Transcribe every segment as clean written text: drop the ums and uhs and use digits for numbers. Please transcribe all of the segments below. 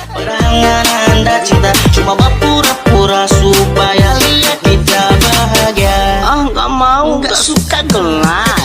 Perangan Anda cinta cuma berpura-pura supaya lihat kita bahagia. Ah, nggak mau, nggak suka gelai.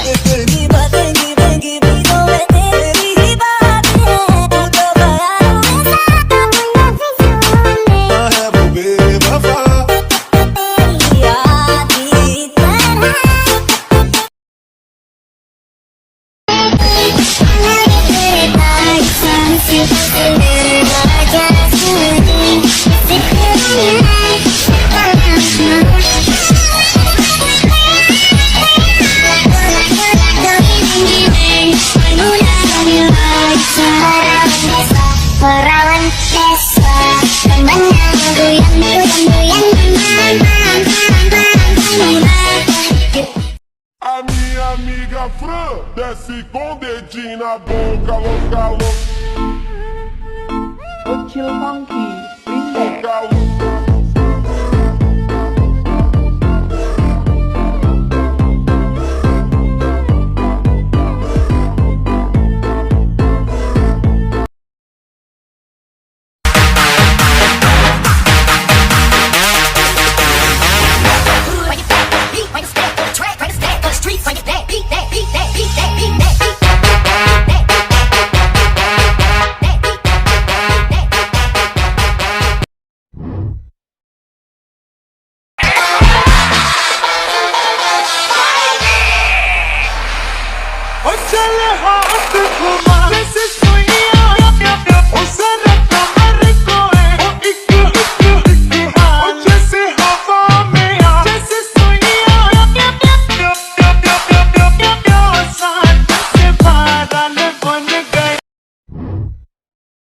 Perawan desa temenang goyang-goyang A minha amiga Fran desce com dedinho na boca, louca, louca. Chill Funky Remix. Hoje ela é hot,